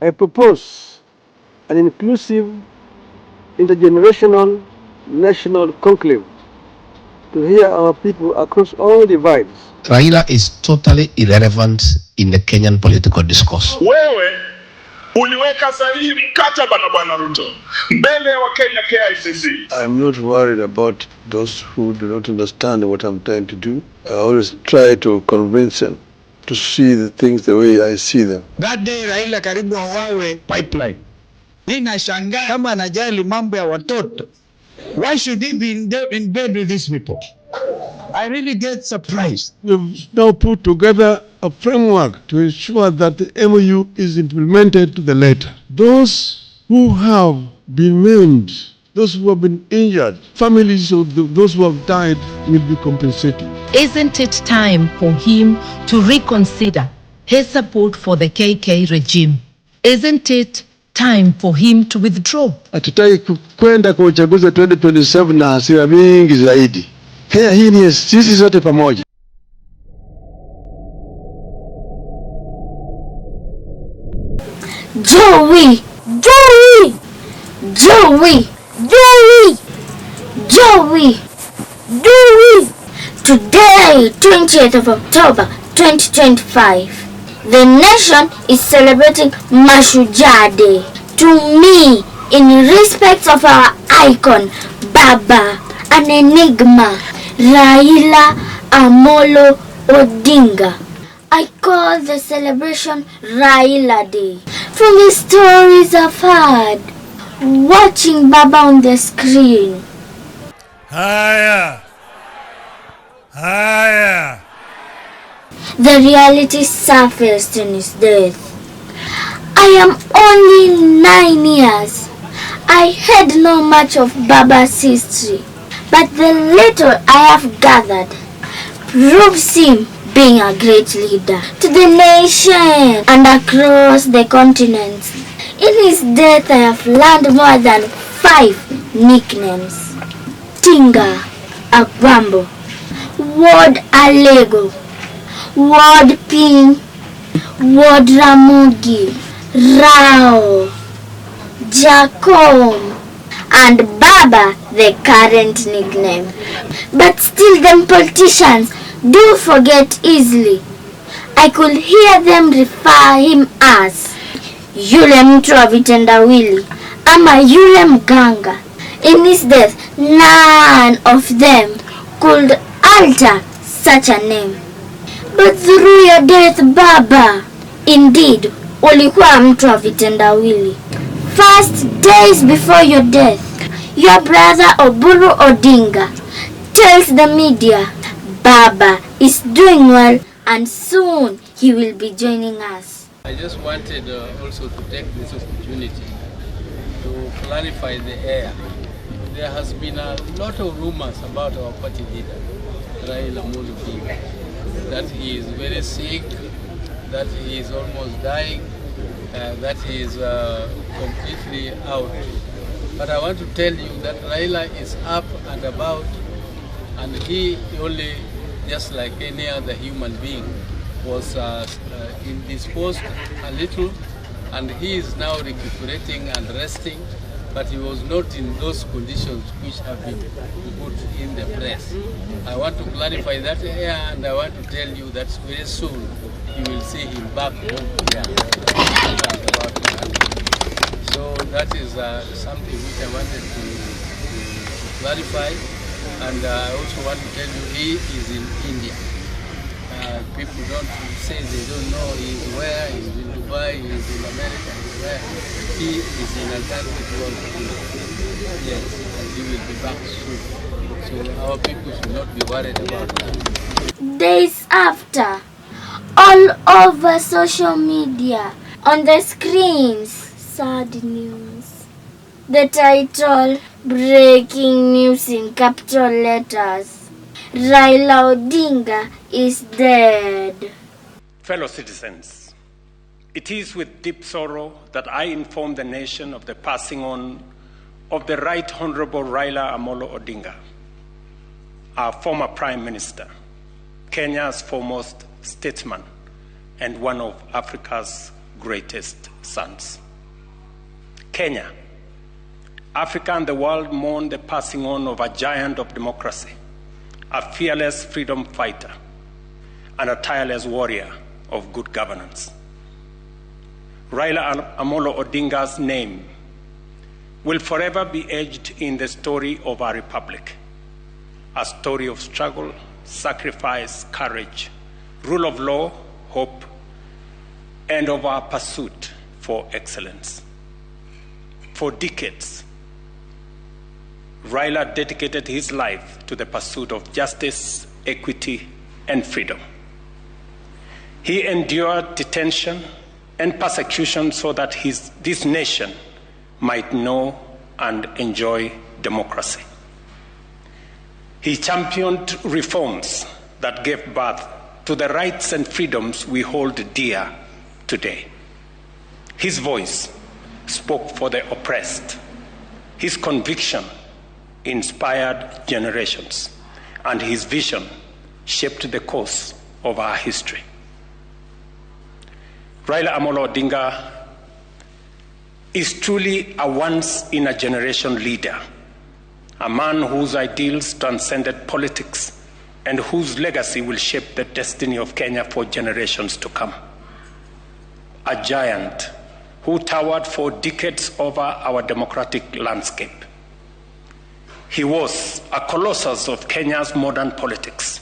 I propose an inclusive, intergenerational, national conclave to hear our people across all divides. Raila is totally irrelevant in the Kenyan political discourse. Wewe uliweka sahihi mkataba na Bwana Ruto mbele ya Wakenya KICC. I'm not worried about those who do not understand what I'm trying to do. I always try to convince them to see the things the way I see them. That day Raila karibu wawe pipeline. Ninashangaa kama anajali mambo ya watoto. Why should he be in bed with these people? I really get surprised. We've now put together a framework to ensure that the MOU is implemented to the letter. Those who have been maimed, those who have been injured, families of those who have died will be compensated. Isn't it time for him to reconsider his support for the KK regime? Isn't it time for him to withdraw? Hatutaki kwenda kwa uchaguzi wa 2027 na hasira mingi zaidi. Hii ni sisi sote pamoja. Joey! Joey! Joey! Joey! Joey! Joey! Today, 20th of October 2025, the nation is celebrating Mashujaa Day. To me, in respect of our icon, Baba, an Enigma, Raila Amolo Odinga, I call the celebration Raila Day. From the stories I've heard, watching Baba on the screen. Haya. Haya. The reality surfaced in his death. I am only 9 years. I had no much of Baba's history, but the little I have gathered proves him being a great leader to the nation and across the continents. In his death, I have learned more than 5 nicknames: Tinga, Agwambo, Ward Alego, Ward Ping, Ward Ramogi, Rao, Jacom, and Baba, the current nickname. But still, them politicians do forget easily. I could hear them refer him as yule mtu wa vitendawili ama yule mganga. In his death, none of them could alter such a name. But through your death, Baba, indeed, ulikuwa mtu wa vitendawili. First days before your death, your brother Oburu Odinga tells the media Baba is doing well and soon he will be joining us. I just wanted also to take this opportunity to clarify the air. There has been a lot of rumors about our party leader, Raila Amolo Odinga, that he is very sick, that he is almost dying, that he is completely out. But I want to tell you that Raila is up and about, and he only, just like any other human being, was indisposed a little, and he is now recuperating and resting, but he was not in those conditions which have been put in the press. I want to clarify that here, and I want to tell you that very soon you will see him back home here. So that is something which I wanted to clarify, and I also want to tell you he is in India. People don't say they don't know he is where, he is in Dubai, he is in America, he is where. He is in a country called India. Yes, and he will be back soon. So our people should not be worried about that. Days after, all over social media, on the screens, sad news. The title, breaking news in capital letters. Raila Odinga is dead. Fellow citizens, it is with deep sorrow that I inform the nation of the passing on of the Right Honorable Raila Amolo Odinga, our former Prime Minister, Kenya's foremost statesman, and one of Africa's greatest sons. Kenya, Africa and the world mourn the passing on of a giant of democracy, a fearless freedom fighter, and a tireless warrior of good governance. Raila Amolo Odinga's name will forever be etched in the story of our republic, a story of struggle, sacrifice, courage, rule of law, hope, and of our pursuit for excellence. For decades, Raila dedicated his life to the pursuit of justice, equity, and freedom. He endured detention and persecution so that this nation might know and enjoy democracy. He championed reforms that gave birth to the rights and freedoms we hold dear today. His voice spoke for the oppressed. His conviction inspired generations, and his vision shaped the course of our history. Raila Amolo Odinga is truly a once-in-a-generation leader, a man whose ideals transcended politics and whose legacy will shape the destiny of Kenya for generations to come. A giant who towered for decades over our democratic landscape. He was a colossus of Kenya's modern politics,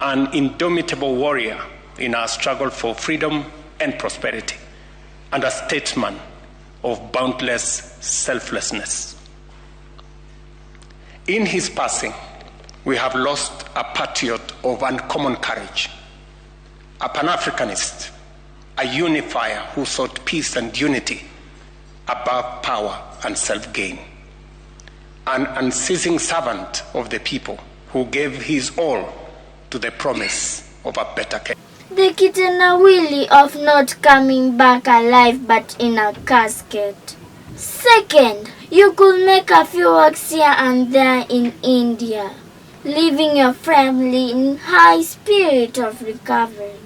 an indomitable warrior in our struggle for freedom and prosperity, and a statesman of boundless selflessness. In his passing, we have lost a patriot of uncommon courage, a Pan-Africanist, a unifier who sought peace and unity above power and self-gain, an unceasing servant of the people who gave his all to the promise of a better Kenya. The kitendawili of not coming back alive but in a casket. Second, you could make a few works here and there in India, leaving your family in high spirit of recovery.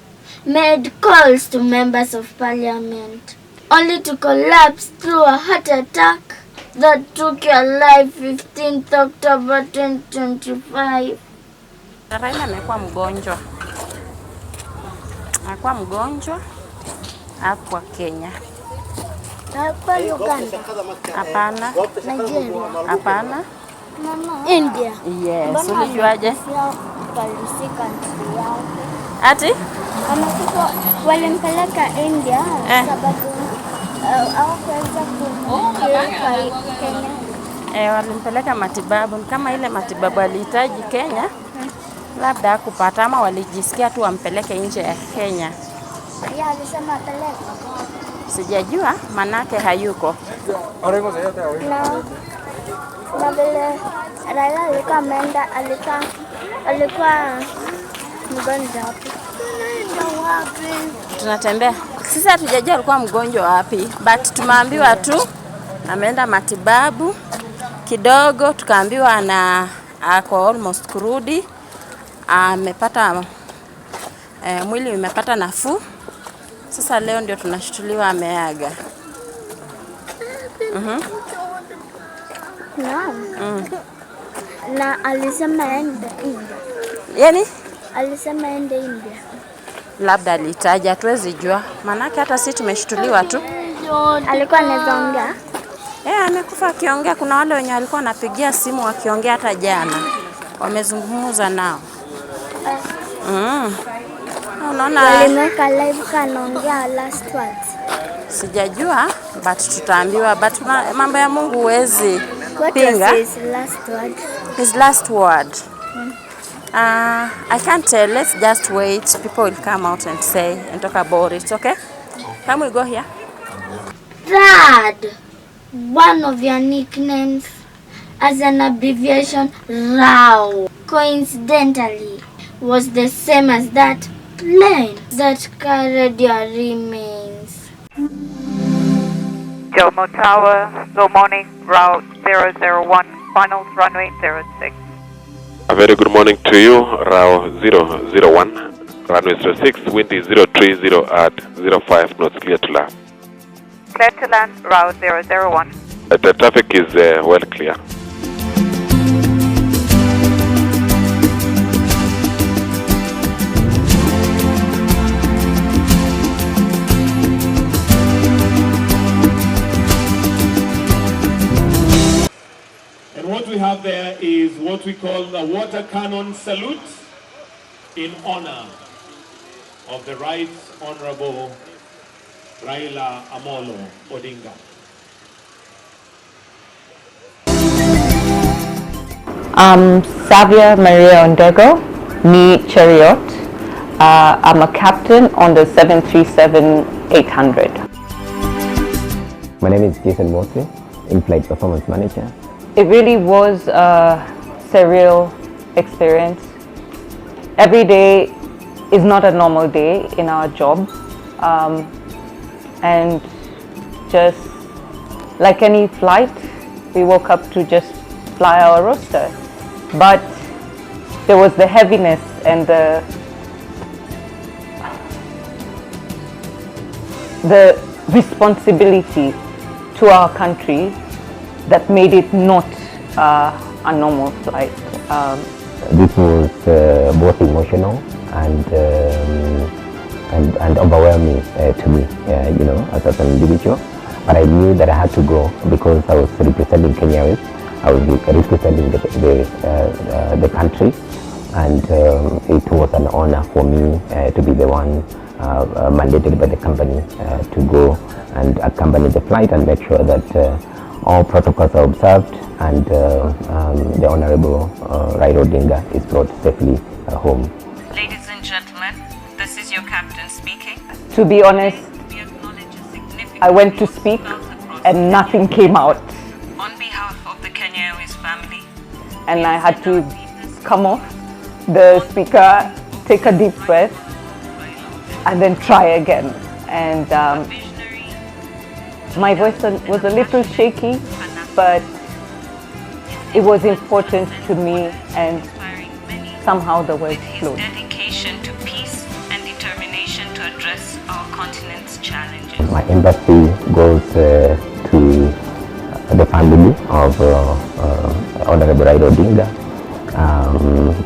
Made calls to members of parliament, only to collapse through a heart attack that took your life 15th October 2025. Raila amekuwa mgonjwa. Alikuwa mgonjwa hapa Kenya. Hapa Uganda. Hapana. Nigeria. Hapana. India. Yes, ulijuaje? Walisika nchi yao. Ati? Amefika walimpeleka India sababu hawakuweza kumkiwa Kenya. Walimpeleka matibabu, kama ile matibabu alihitaji Kenya. Labda hakupata ama walijisikia tu wampeleke nje ya Kenya. Yeye alisema apeleke. Sijajua manake hayuko. Na vile Raila alikuwa ameenda, alikuwa mgonjwa wapi? Tunatembea. Sisi hatujajua alikuwa mgonjwa wapi, but tumeambiwa tu ameenda matibabu kidogo, tukaambiwa ako almost kurudi. Amepata mwili umepata nafuu. Sasa leo ndio tunashtuliwa ameaga. Naam. Na alisema ende India. Yani? Alisema ende India. Labda alitaja, hatuwezi jua. Manake hata sisi tumeshtuliwa tu. Alikuwa anaweza ongea? Amekufa akiongea. Kuna wale wenye walikuwa wanapigia simu wakiongea hata jana. Wamezungumza nao. Unaona? Walimweka live kanaongea last words. Sijajua, but tutaambiwa, but mambo ya Mungu huwezi pinga. What is his last word? His last word. I can't tell. Let's just wait. People will come out and say and talk about it, okay? Can we go here? Third, one of your nicknames as an abbreviation, Rao, coincidentally was the same as that plane that carried your remains. Jomo Tower, good morning, route 001, final runway 06. A very good morning to you, route 001. Runway 06, wind is 030 at 05 knots, clear to land. Clear to land, route 001. The traffic is well clear. And what we have there is what we call the water cannon salute in honor of the Right Honorable Raila Amolo Odinga. Savia Maria Ondego, me Chariot. I'm a captain on the 737-800. My name is Jason Mose, in-flight performance manager. It really was a surreal experience. Every day is not a normal day in our job. And just like any flight, we woke up to just fly our roster. But there was the heaviness and the responsibility to our country that made it not a normal flight. This was both emotional and overwhelming to me, as an individual. But I knew that I had to go because I was representing Kenya. I was representing the country, and it was an honor for me to be the one mandated by the company to go and accompany the flight and make sure that all protocols are observed and the Honorable Raila Odinga is brought safely home. Ladies and gentlemen, this is your captain speaking. To be honest, I went to speak and nothing came out. On behalf of the Kenya Airways family, And I had to come off the speaker, take a deep breath, and then try again. And my voice was a little shaky, but it was important to me, and somehow the words flowed. dedication to peace and determination to address our continent's challenges. My empathy goes to the family of Honorable Raila Odinga.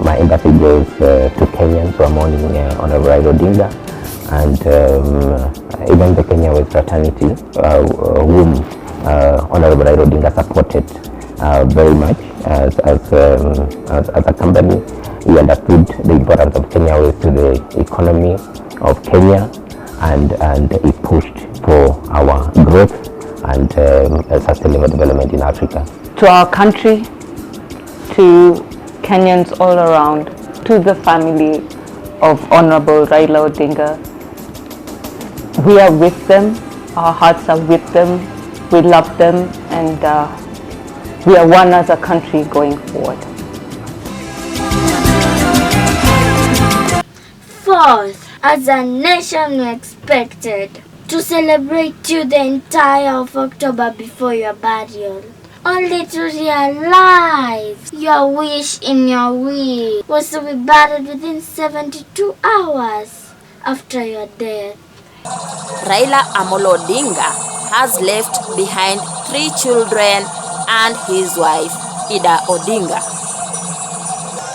My empathy goes to Kenyans who are mourning Honorable Raila Odinga, and even the Kenya Airways fraternity, whom Honorable Raila Odinga supported very much as a company. He understood the importance of Kenya Airways to the economy of Kenya, and he pushed for our growth and sustainable development in Africa. To our country, to Kenyans all around, to the family of Honorable Raila Odinga, we are with them, our hearts are with them, we love them, and we are one as a country going forward. Fourth, as a nation we expected to celebrate you the entire of October before your burial, only to realize your wish in your will was to be buried within 72 hours after your death. Raila Amolo Odinga has left behind 3 children and his wife, Ida Odinga.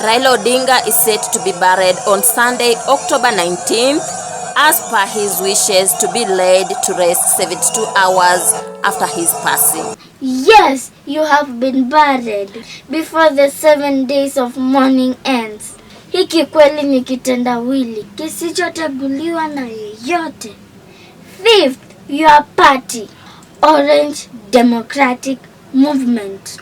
Raila Odinga is set to be buried on Sunday, October 19th, as per his wishes to be laid to rest 72 hours after his passing. Yes, you have been buried before the 7 days of mourning ends. Hiki kweli ni kitendawili kisichoteguliwa na yeyote. Fifth, your party, Orange Democratic Movement,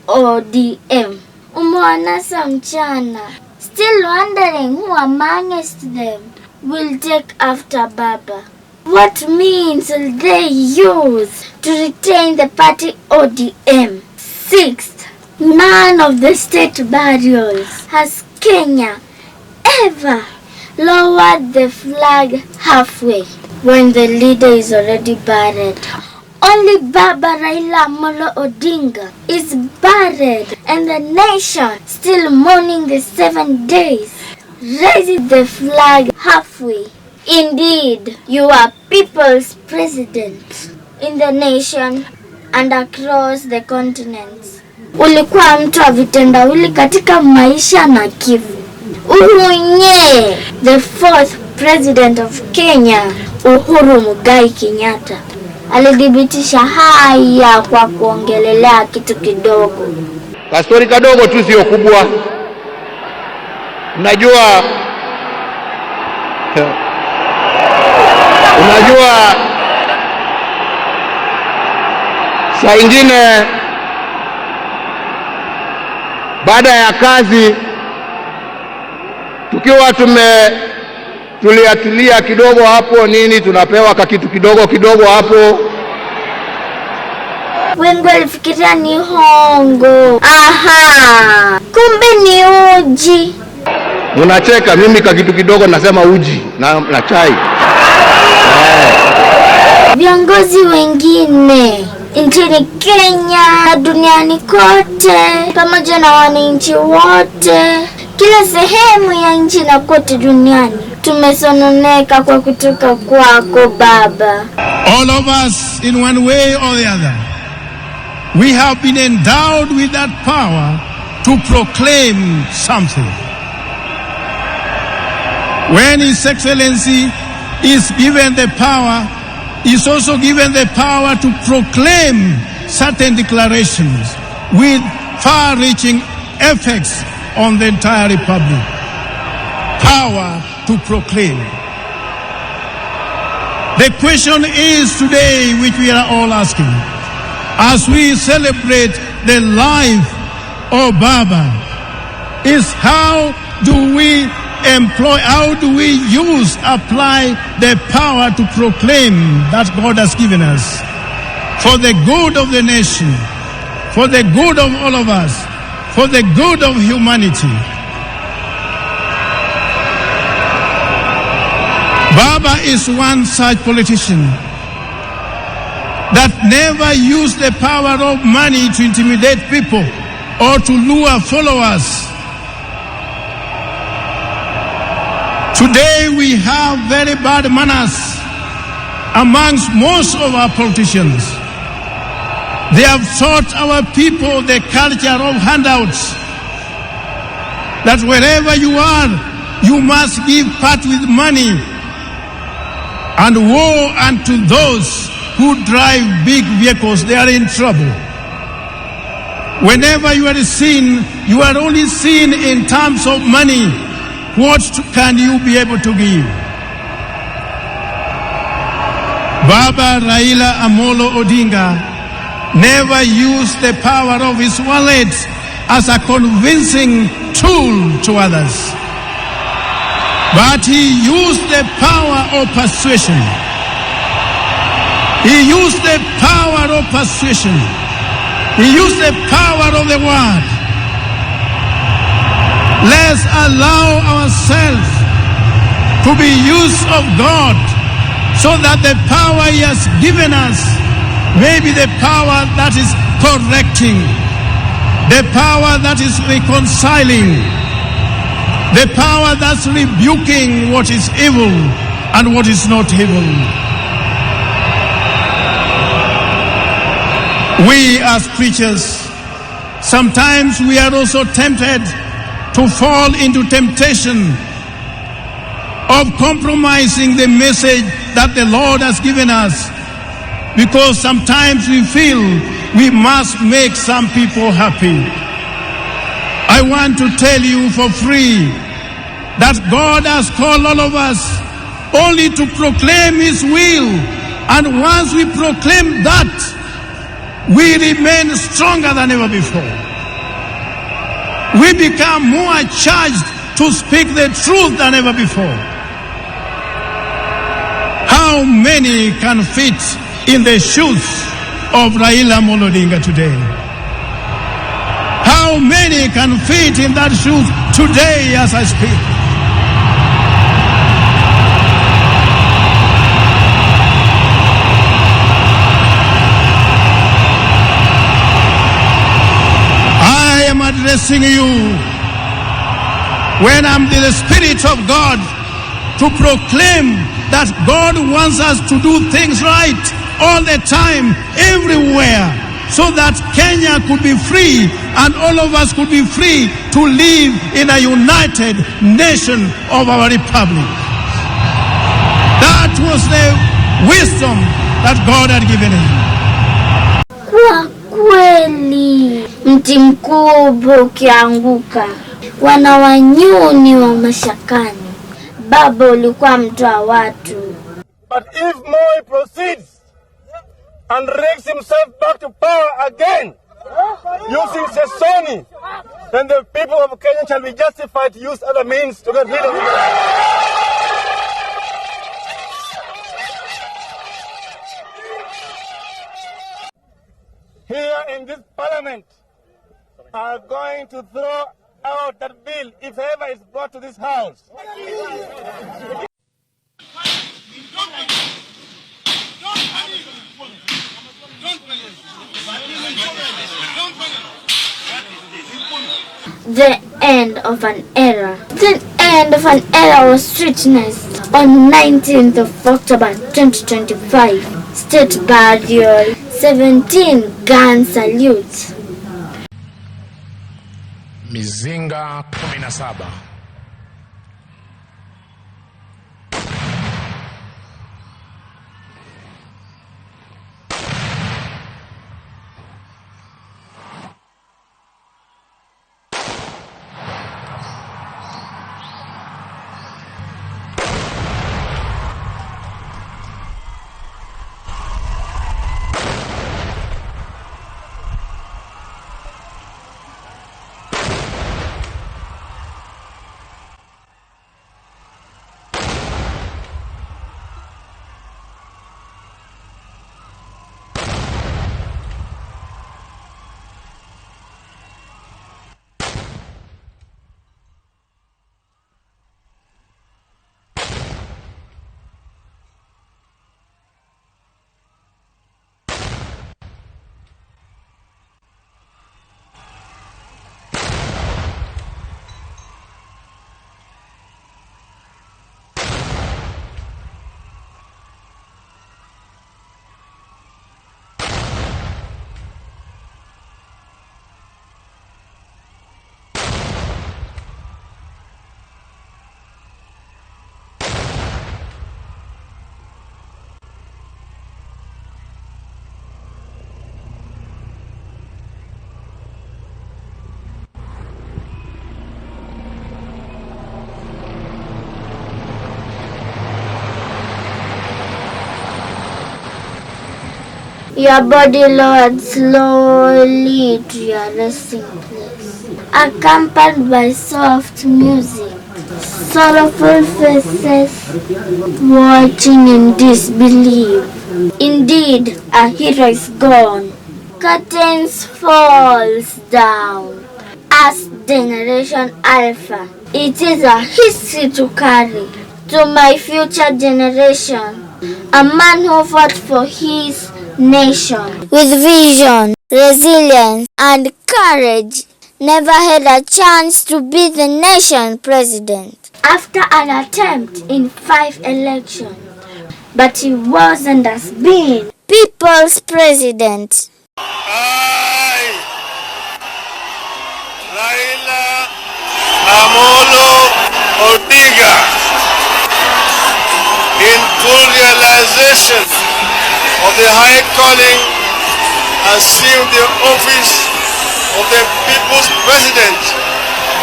ODM. Umewanasa mchana, still wondering who amongst them will take after Baba. What means will they use to retain the party ODM? Sixth, none of the state burials has Kenya ever lowered the flag halfway when the leader is already buried. Only Baba Raila Amolo Odinga is buried and the nation still mourning the 7 days. raises the flag halfway. Indeed, you are people's president in the nation and across the continents. Ulikuwa mtu wa vitendawili katika maisha na kifo. Uhunye, the fourth president of Kenya, Uhuru Muigai Kenyatta, alidhibitisha haya kwa kuongelelea kitu kidogo. Kastori kadogo tu, sio kubwa. Unajua saa ingine baada ya kazi tukiwa tulia kidogo hapo nini, tunapewa kitu kidogo hapo. Wengi walifikiria ni hongo. Aha, kumbe ni uji. Unacheka, mimi kitu kidogo nasema uji na chai. Viongozi wengine nchini Kenya, duniani kote, pamoja na wananchi wote, kila sehemu ya nchi na kote duniani, tumesononeka kwa kutoka kwako Baba. All of us, in one way or the other, we have been endowed with that power to proclaim something. When His Excellency is given the power, he is also given the power to proclaim certain declarations with far-reaching effects on the entire republic. Power to proclaim. The question is today, which we are all asking, as we celebrate the life of Baba, is how do we apply the power to proclaim that God has given us for the good of the nation, for the good of all of us, for the good of humanity. Baba is one such politician that never used the power of money to intimidate people or to lure followers. Today we have very bad manners amongst most of our politicians. They have taught our people the culture of handouts, that wherever you are, you must give part with money, and woe unto those who drive big vehicles, they are in trouble. Whenever you are seen, you are only seen in terms of money. What can you be able to give? Baba Raila Amolo Odinga never used the power of his wallet as a convincing tool to others, but he used the power of persuasion. He used the power of persuasion. He used the power of the word. Let's allow ourselves to be used of God, so that the power He has given us may be the power that is correcting, the power that is reconciling, the power that's rebuking what is evil and what is not evil. We as preachers, sometimes we are also tempted to fall into temptation of compromising the message that the Lord has given us, because sometimes we feel we must make some people happy. I want to tell you for free that God has called all of us only to proclaim His will, and once we proclaim that, we remain stronger than ever before. We become more charged to speak the truth than ever before. How many can fit in the shoes of Raila Amolo Odinga today? How many can fit in that shoes today as I speak? I am addressing you when I'm in the Spirit of God to proclaim that God wants us to do things right all the time, everywhere, so that Kenya could be free and all of us could be free to live in a united nation of our republic. That was the wisdom that God had given him. Kwa kweli, mti mkubwa ukianguka, wana wanyuni wa mashakani. Baba ulikuwa mtu wa watu. But if Moi proceeds and rigs himself back to power again, using Sesoni, then the people of Kenya shall be justified to use other means to get rid of him. Here in this parliament are going to throw out that bill if ever it's brought to this house. The end of an era. The end of an era was witnessed on 19th of October 2025. State burial, 17 gun salutes. Mizinga 17. Your body lowered slowly to your resting place, accompanied by soft music. Sorrowful faces watching in disbelief. Indeed, a hero is gone. Curtains falls down. As Generation Alpha, it is a history to carry to my future generation. A man who fought for his nation with vision, resilience, and courage, never had a chance to be the nation president. After an attempt in 5 elections, but he wasn't as being people's president. I, Raila Amolo Odinga, in full realization of the high calling, assume the office of the People's President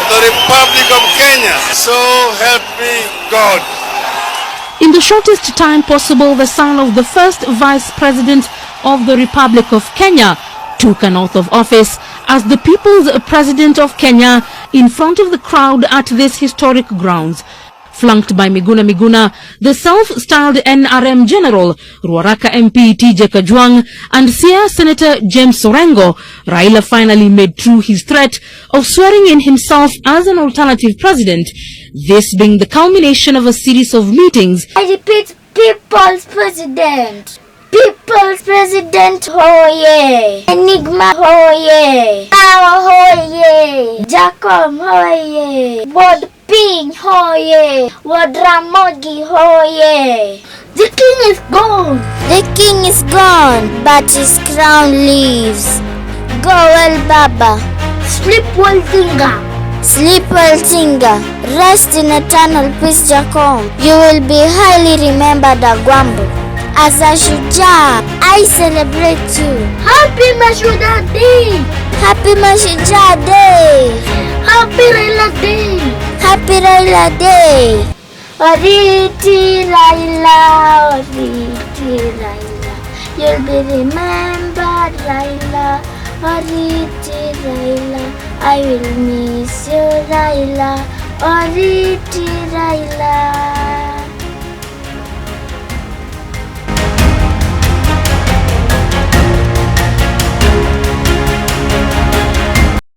of the Republic of Kenya. So help me God. In the shortest time possible, the son of the first Vice President of the Republic of Kenya took an oath of office as the People's President of Kenya in front of the crowd at this historic grounds. Flanked by Miguna, the self-styled NRM General, Ruaraka MP TJ Kajwang, and Siaya Senator James Orengo, Raila finally made true his threat of swearing in himself as an alternative president, this being the culmination of a series of meetings. I repeat, People's President. People's President, hoye! Enigma, hoye! Power, hoye! Jacob, hoye! Board Piny hoye! Ramogi hoye! The king is gone! The king is gone, but his crown lives. Go well, Baba. Sleep well, Tinga. Sleep well, Tinga. Rest in eternal peace, Jacom. You will be highly remembered, Agwambo. As a Shujaa, I celebrate you. Happy Mashujaa Day! Happy Mashujaa Day! Happy Raila Day! Happy Raila Day! Oriti Raila, Oriti Raila. You'll be remembered, Raila. Oriti Raila. I will miss you, Raila. Oriti Raila.